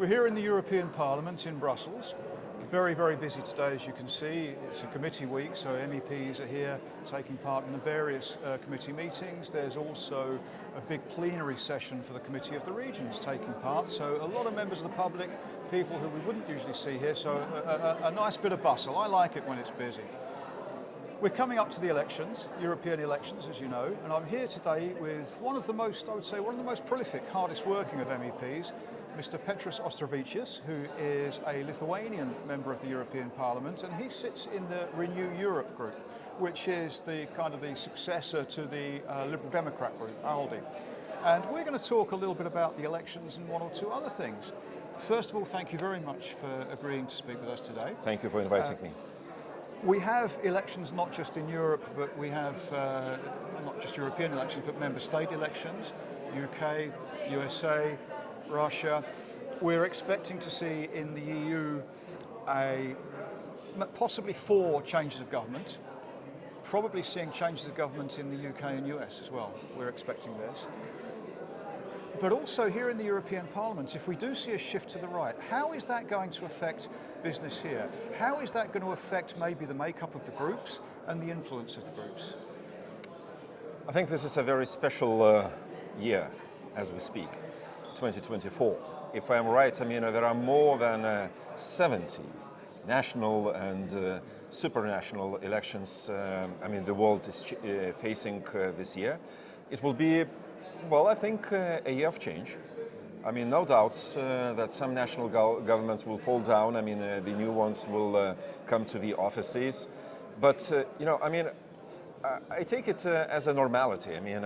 We're here in the European Parliament in Brussels. Very, very busy today, as you can see. It's a committee week, so MEPs are here taking part in the various committee meetings. There's also a big plenary session for the Committee of the Regions taking part, so a lot of members of the public, people who we wouldn't usually see here, so a nice bit of bustle. I like it when it's busy. We're coming up to the elections, European elections, as you know, and I'm here today with one of the most, I would say, one of the most prolific, hardest working of MEPs, Mr. Petras Auštrevičius, who is a Lithuanian member of the European Parliament, and he sits in the Renew Europe group, which is the kind of the successor to the Liberal Democrat group, ALDE. And we're going to talk a little bit about the elections and one or two other things. First of all, thank you very much for agreeing to speak with us today. Thank you for inviting me. We have elections not just in Europe, but we have not just European elections, but member state elections, UK, USA, Russia. We're expecting to see in the EU possibly 4 changes of government, probably seeing changes of government in the UK and US as well. We're expecting this. But also here in the European Parliament, if we do see a shift to the right, how is that going to affect business here? How is that going to affect maybe the makeup of the groups and the influence of the groups? I think this is a very special year as we speak, 2024. If I'm right, I mean, there are more than 70 national and supranational elections, I mean, the world is facing this year. It will be, well, I think a year of change. I mean, no doubts that some national governments will fall down. I mean, the new ones will come to the offices. But, you know, I mean, I take it as a normality. I mean,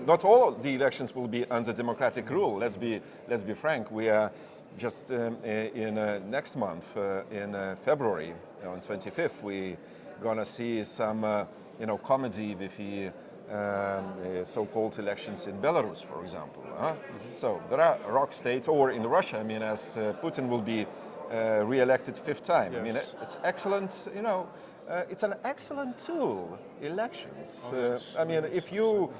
not all of the elections will be under democratic rule. Let's be frank. We are just in next month, in February, on 25th, we're gonna see some, you know, comedy with the so-called elections in Belarus, for example. So there are rock states, or in Russia, I mean, as Putin will be re-elected 5th time. Yes. I mean, it's excellent, you know, it's an excellent tool, elections. I mean, if you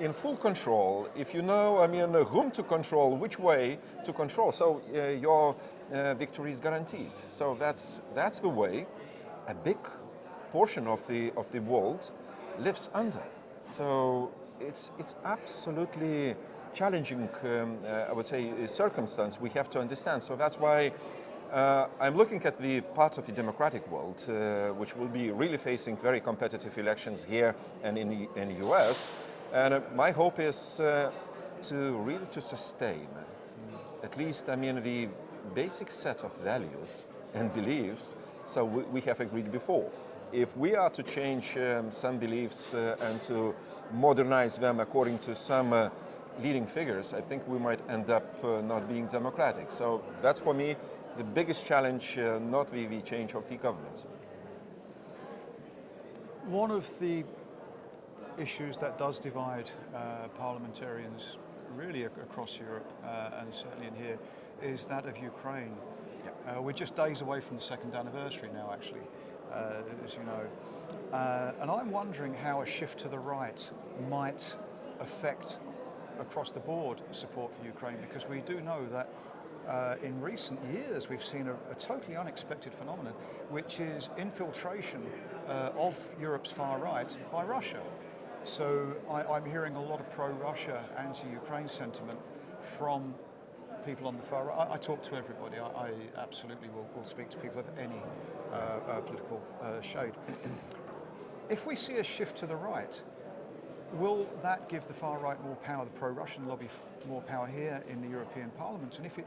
in full control, if you know, I mean, whom to control, which way to control, so your victory is guaranteed. So that's the way a big portion of the world lives under. So it's absolutely challenging, I would say, circumstance we have to understand. So that's why I'm looking at the part of the democratic world, which will be really facing very competitive elections here and in the US. And my hope is to really sustain, at least, I mean, the basic set of values and beliefs. So we have agreed before. If we are to change some beliefs and to modernize them according to some leading figures, I think we might end up not being democratic. So that's for me the biggest challenge, not the change of the governments. One of the issues that does divide parliamentarians really across Europe and certainly in here is that of Ukraine. Yeah. We're just days away from the 2nd anniversary now, actually. As you know, and I'm wondering how a shift to the right might affect across the board support for Ukraine, because we do know that in recent years we've seen a totally unexpected phenomenon, which is infiltration of Europe's far right by Russia. So I'm hearing a lot of pro-Russia, anti-Ukraine sentiment from people on the far right. I talk to everybody. I absolutely will speak to people of any political shade. If we see a shift to the right, will that give the far right more power, the pro-Russian lobby more power here in the European Parliament? And if it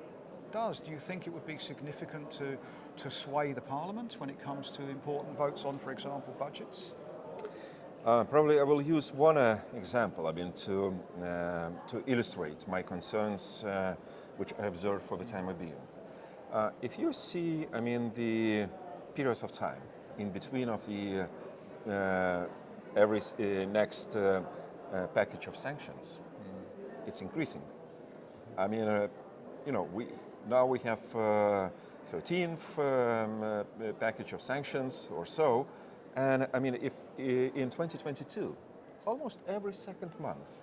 does, do you think it would be significant to sway the Parliament when it comes to important votes on, for example, budgets? Probably I will use one example, I mean, to illustrate my concerns, which I observed for the time being. If you see, I mean, the periods of time in between of the every next package of sanctions, it's increasing. I mean, you know, we have 13th package of sanctions or so, and I mean, if in 2022, almost every second month,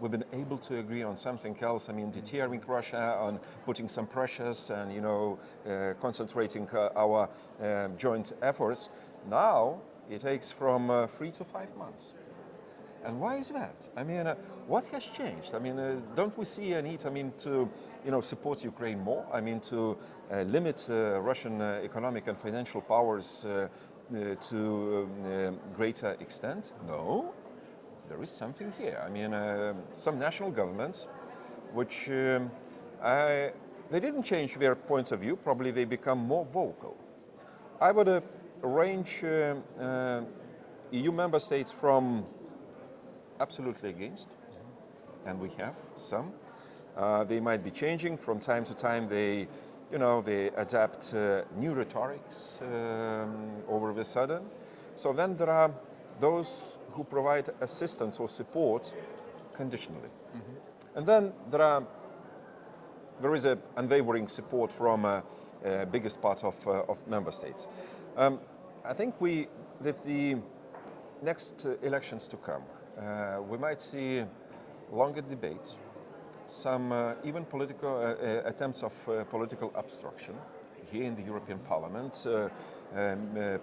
we've been able to agree on something else. I mean, deterring Russia, on putting some pressures, and concentrating our joint efforts. Now it takes from 3 to 5 months. And why is that? I mean, what has changed? I mean, don't we see a need, to, support Ukraine more? I mean, to limit Russian economic and financial powers to greater extent? No, there is something here. I mean, some national governments, which they didn't change their points of view. Probably they become more vocal. I would range EU member states from absolutely against, and we have some. They might be changing from time to time. They adapt new rhetorics over the sudden. So then there are those who provide assistance or support conditionally. Mm-hmm. And then there is a unwavering support from biggest part of member states. I think with the next elections to come, we might see longer debates, some even political attempts of political obstruction here in the European Parliament,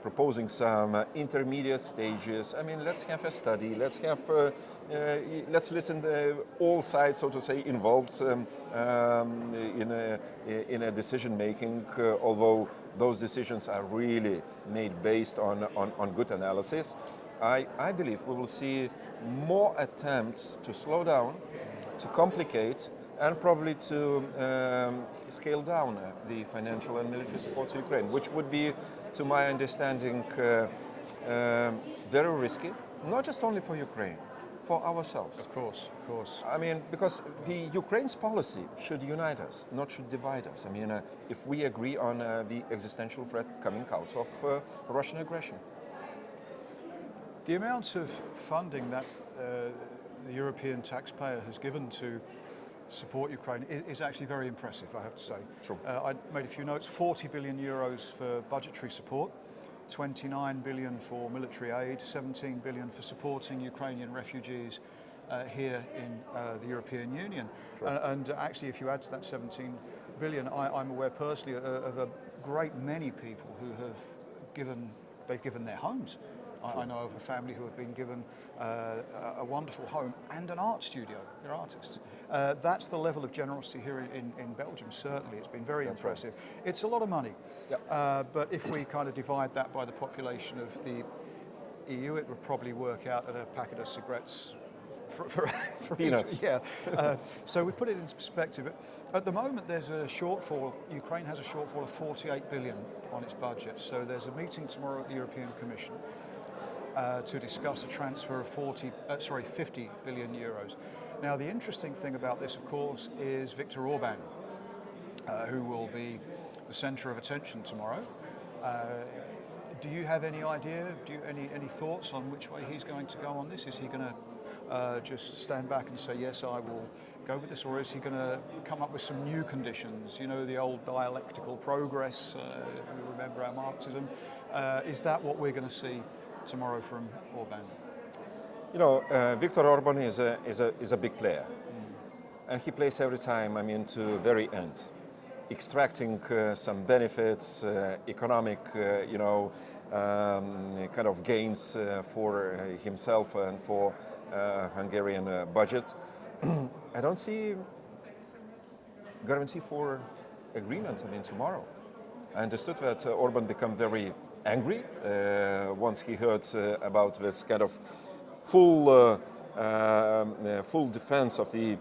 proposing some intermediate stages. I mean, let's have a study. Let's listen to all sides, so to say, involved in a decision making. Although those decisions are really made based on good analysis, I believe we will see more attempts to slow down, to complicate, and probably to scale down the financial and military support to Ukraine, which would be, to my understanding, very risky, not just only for Ukraine, for ourselves. Of course. I mean, because the Ukraine's policy should unite us, not should divide us. I mean, if we agree on the existential threat coming out of Russian aggression. The amount of funding that the European taxpayer has given to support Ukraine is actually very impressive, I have to say. Sure. I made a few notes. 40 billion euros for budgetary support, 29 billion for military aid, 17 billion for supporting Ukrainian refugees here in the European Union. Sure. And actually, if you add to that 17 billion, I'm aware personally of a great many people who have given their homes. I know of a family who have been given a wonderful home and an art studio. They're artists. That's the level of generosity here in Belgium, certainly. It's been very impressive. Right. It's a lot of money. Yep. But if we kind of divide that by the population of the EU, it would probably work out at a packet of cigarettes for peanuts. Yeah. So we put it into perspective. At the moment, there's a shortfall. Ukraine has a shortfall of 48 billion on its budget. So there's a meeting tomorrow at the European Commission to discuss a transfer of 50 billion euros. Now, the interesting thing about this, of course, is Victor Orban, who will be the centre of attention tomorrow. Do you have any idea? Any thoughts on which way he's going to go on this? Is he going to just stand back and say, yes, I will go with this, or is he going to come up with some new conditions? You know, the old dialectical progress. We remember our Marxism. Is that what we're going to see tomorrow from Orban? You know, Victor Orban is a big player, and he plays every time. I mean, to the very end, extracting some benefits, economic, kind of gains for himself and for Hungarian budget. I don't see guarantee for agreement. I mean, tomorrow. I understood that Orban became very angry once he heard about this kind of full defense of the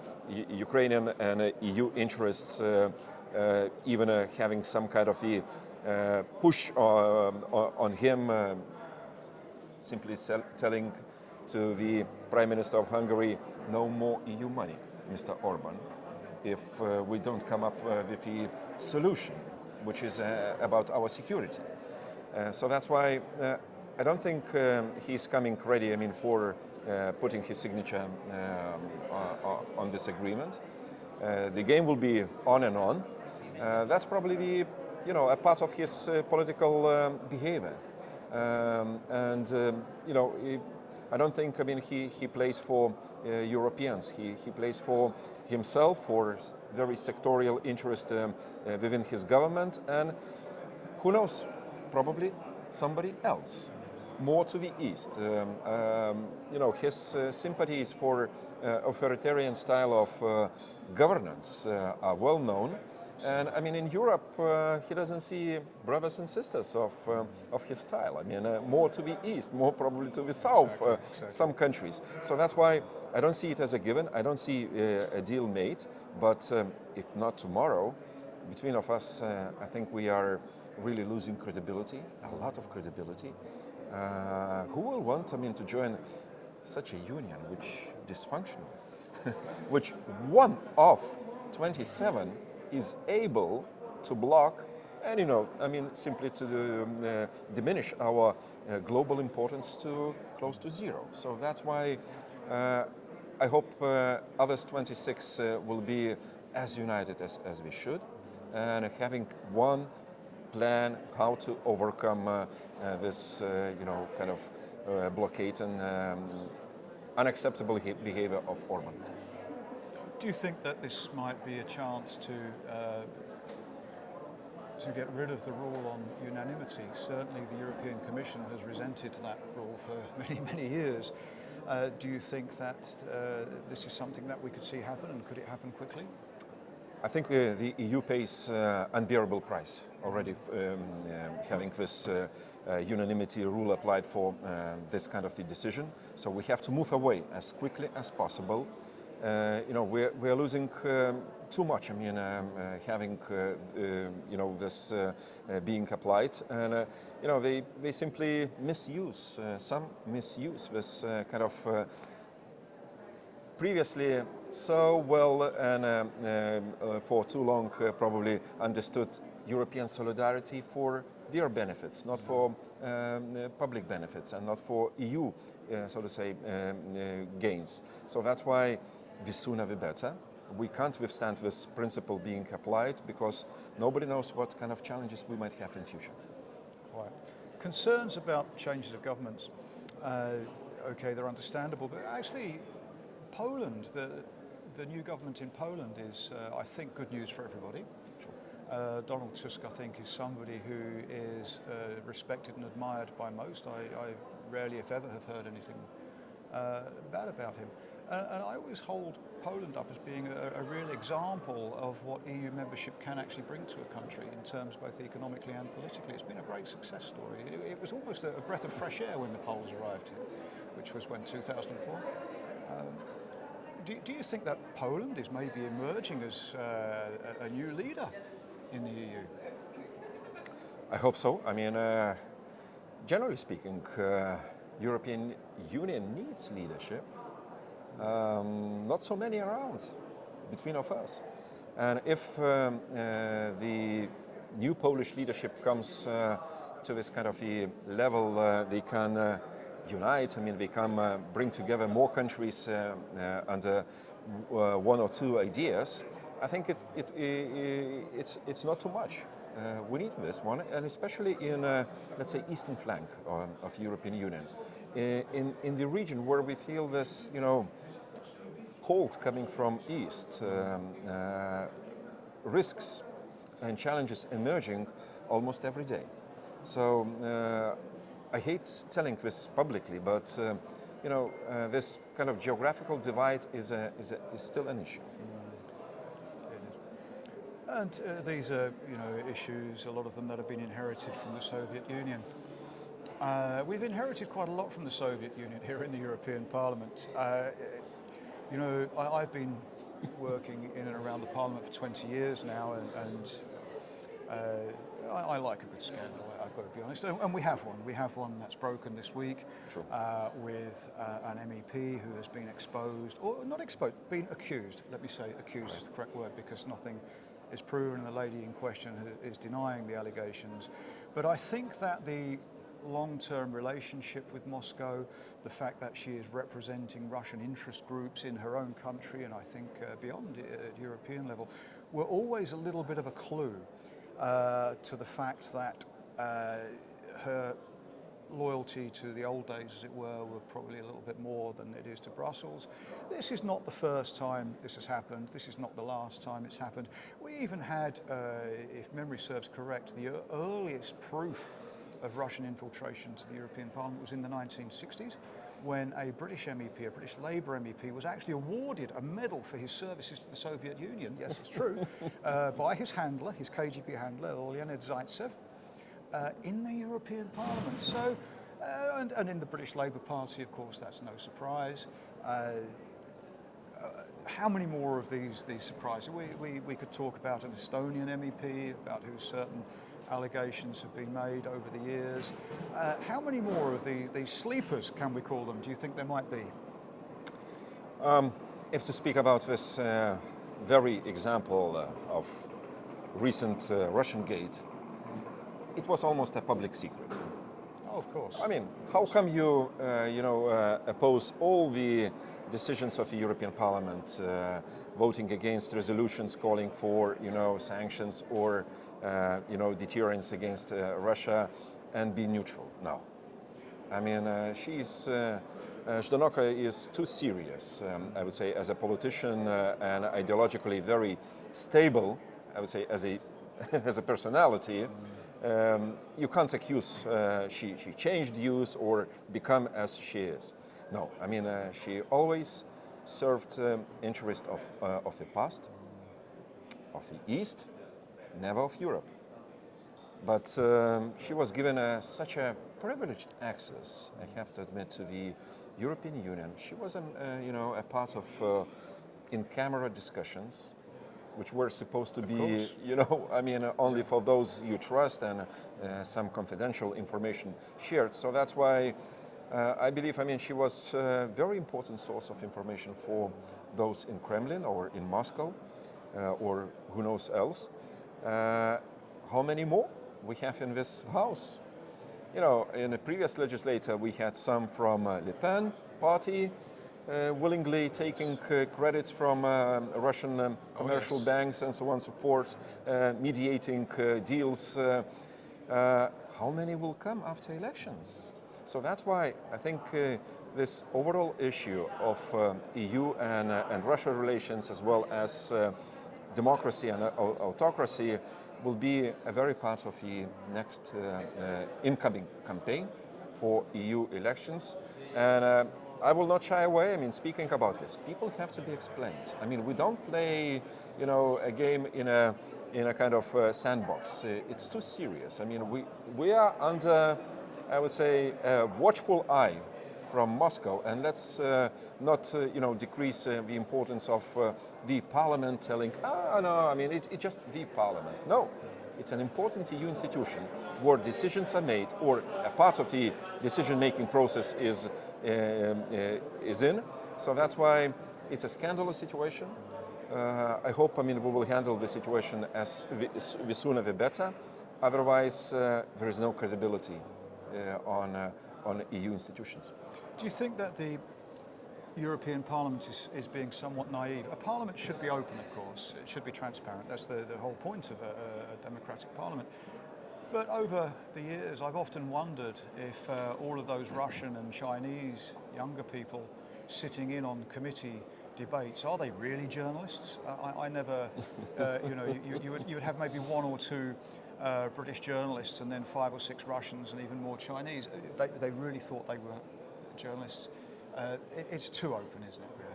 Ukrainian and EU interests, even having some kind of the push on him, simply telling to the Prime Minister of Hungary, no more EU money, Mr. Orban, if we don't come up with a solution, which is about our security. So that's why I don't think he's coming ready, I mean, for putting his signature on this agreement. The game will be on and on. That's probably a part of his political behavior. I don't think, I mean, he plays for Europeans. He plays for himself, for very sectorial interest within his government, and who knows, probably somebody else, more to the east. You know, his sympathies for authoritarian style of governance are well known. And I mean, in Europe, he doesn't see brothers and sisters of his style. I mean, more to the east, more probably to the south, Exactly. some countries. So that's why I don't see it as a given. I don't see a deal made. But if not tomorrow, between of us, I think we are really losing credibility, a lot of credibility. Who will want, I mean, to join such a union which dysfunctional, which one of 27 is able to block, and you know, I mean, simply to diminish our global importance to close to zero. So that's why I hope others 26 will be as united as we should, and having one plan how to overcome this, you know, kind of blockade and unacceptable behavior of Orban. Do you think that this might be a chance to get rid of the rule on unanimity? Certainly the European Commission has resented that rule for many, many years. Do you think that this is something that we could see happen, and could it happen quickly? I think the EU pays unbearable price already, having this unanimity rule applied for this kind of the decision. So we have to move away as quickly as possible. You know, we're losing too much. I mean, having you know, this being applied, and you know, they simply misuse, some misuse this kind of previously so well and for too long probably understood European solidarity for their benefits, not for public benefits, and not for EU, so to say, gains. So that's why the sooner the better. We can't withstand this principle being applied because nobody knows what kind of challenges we might have in future. Quite. Concerns about changes of governments, okay, they're understandable, but actually Poland, the new government in Poland is, I think, good news for everybody. Sure. Donald Tusk, I think, is somebody who is respected and admired by most. I rarely, if ever, have heard anything bad about him. And I always hold Poland up as being a real example of what EU membership can actually bring to a country in terms both economically and politically. It's been a great success story. It was almost a breath of fresh air when the Poles arrived here, which was when, 2004. Do you think that Poland is maybe emerging as a new leader in the EU? I hope so. I mean, generally speaking, European Union needs leadership. Not so many around between of us. And if the new Polish leadership comes to this kind of a level, they can unite. I mean, they can bring together more countries under one or two ideas. I think it's not too much. We need this one, and especially in, let's say, eastern flank of European Union. In the region where we feel this, you know, cold coming from east, risks and challenges emerging almost every day. So I hate telling this publicly, but you know, this kind of geographical divide is still an issue. And these are, you know, issues, a lot of them that have been inherited from the Soviet Union. We've inherited quite a lot from the Soviet Union here in the European Parliament. You know, I've been working in and around the Parliament for 20 years now, and I like a good scandal, I've got to be honest. And we have one. We have one that's broken this week. Sure. With an MEP who has been exposed, or not exposed, been accused. Let me say accused is the correct word, because nothing is proven and the lady in question is denying the allegations. But I think that the long-term relationship with Moscow, the fact that she is representing Russian interest groups in her own country, and I think beyond at European level, were always a little bit of a clue to the fact that her loyalty to the old days, as it were probably a little bit more than it is to Brussels. This is not the first time this has happened. This is not the last time it's happened. We even had, if memory serves correct, the earliest proof of Russian infiltration to the European Parliament was in the 1960s, when a British MEP, a British Labour MEP, was actually awarded a medal for his services to the Soviet Union, yes, it's true, by his handler, his KGB handler, Leonid Zaitsev, in the European Parliament. So, and in the British Labour Party, of course, that's no surprise. How many more of these surprises? We could talk about an Estonian MEP, about who certain allegations have been made over the years. How many more of these sleepers, can we call them, do you think there might be? If to speak about this very example of recent Russian gate, it was almost a public secret. Oh, of course. I mean, how come you, oppose all the decisions of the European Parliament, voting against resolutions calling for, sanctions or, deterrence against Russia, and be neutral? No. I mean, Ždanoka is too serious, I would say, as a politician and ideologically very stable, I would say, as a as a personality. You can't accuse she changed views or become as she is. No, I mean, she always served interest of the past, of the East, never of Europe. But she was given such a privileged access, I have to admit, to the European Union. She was, a part of in-camera discussions, which were supposed to be, only for those you trust and some confidential information shared. So that's why I believe, she was a very important source of information for those in Kremlin or in Moscow or who knows else. How many more we have in this house? In a previous legislature, we had some from Le Pen party, willingly taking credits from Russian commercial banks and so on and so forth, mediating deals. How many will come after elections? So that's why I think this overall issue of EU and Russia relations, as well as democracy and autocracy, will be a very part of the next incoming campaign for EU elections. And I will not shy away, speaking about this. People have to be explained. We don't play, a game in a kind of sandbox. It's too serious. We are under, I would say, a watchful eye from Moscow, and let's not, decrease the importance of the parliament telling, no, it's just the parliament. No, it's an important EU institution where decisions are made, or a part of the decision-making process is in. So that's why it's a scandalous situation. I hope, we will handle the situation as the sooner the better. Otherwise, there is no credibility on EU institutions. Do you think that the European Parliament is being somewhat naive? A parliament should be open, of course. It should be transparent. That's the whole point of a democratic parliament. But over the years, I've often wondered if all of those Russian and Chinese younger people sitting in on committee debates, are they really journalists? I never, you would have maybe one or two British journalists and then 5 or 6 Russians and even more Chinese. They really thought they were journalists. It's too open, isn't it, really?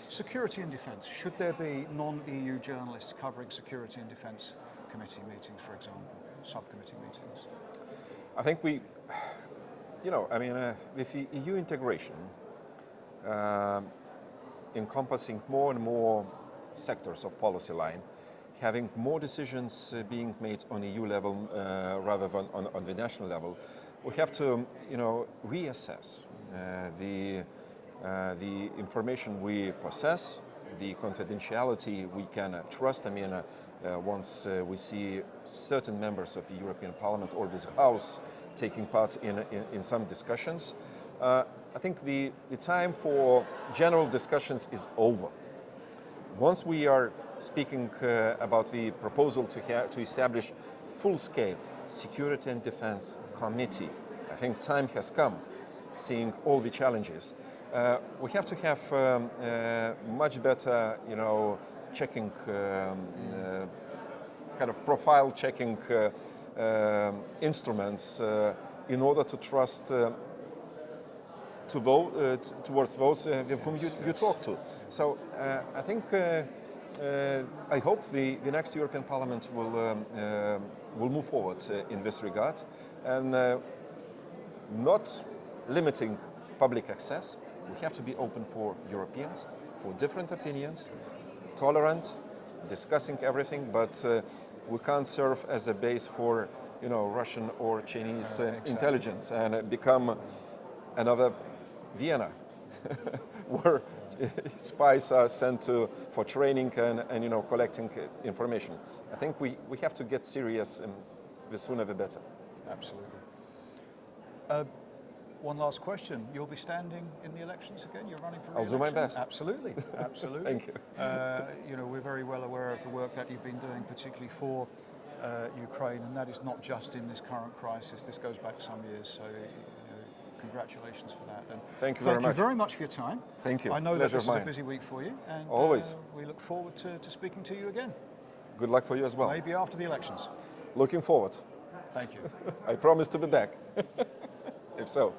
Security and defence. Should there be non-EU journalists covering security and defence committee meetings, for example, subcommittee meetings? I think with the EU integration encompassing more and more sectors of policy line, having more decisions being made on EU level rather than on the national level, we have to, reassess the information we possess, the confidentiality we can trust. Once we see certain members of the European Parliament or this House taking part in some discussions, I think the time for general discussions is over. Once we are speaking about the proposal to establish full-scale security and defense committee, I think time has come, seeing all the challenges. We have to have much better, checking, kind of profile checking instruments in order to trust to vote towards those with whom you talk to. So I think I hope the next European Parliament will move forward in this regard, and not limiting public access. We have to be open for Europeans, for different opinions, tolerant, discussing everything, but we can't serve as a base for Russian or Chinese intelligence and become another Vienna, where spies are sent to for training and collecting information. I think we have to get serious, and the sooner the better. Absolutely. One last question. You'll be standing in the elections again? You're running for re-election? I'll do my best. Absolutely, absolutely. Thank you. We're very well aware of the work that you've been doing, particularly for Ukraine, and that is not just in this current crisis. This goes back some years, so congratulations for that. And thank you very much. Thank you very much for your time. Thank you. I know that Pleasure this is of a mine. busy week for you, and Always. We look forward to speaking to you again. Good luck for you as well. Maybe after the elections. Looking forward. Thank you. I promise to be back, if so.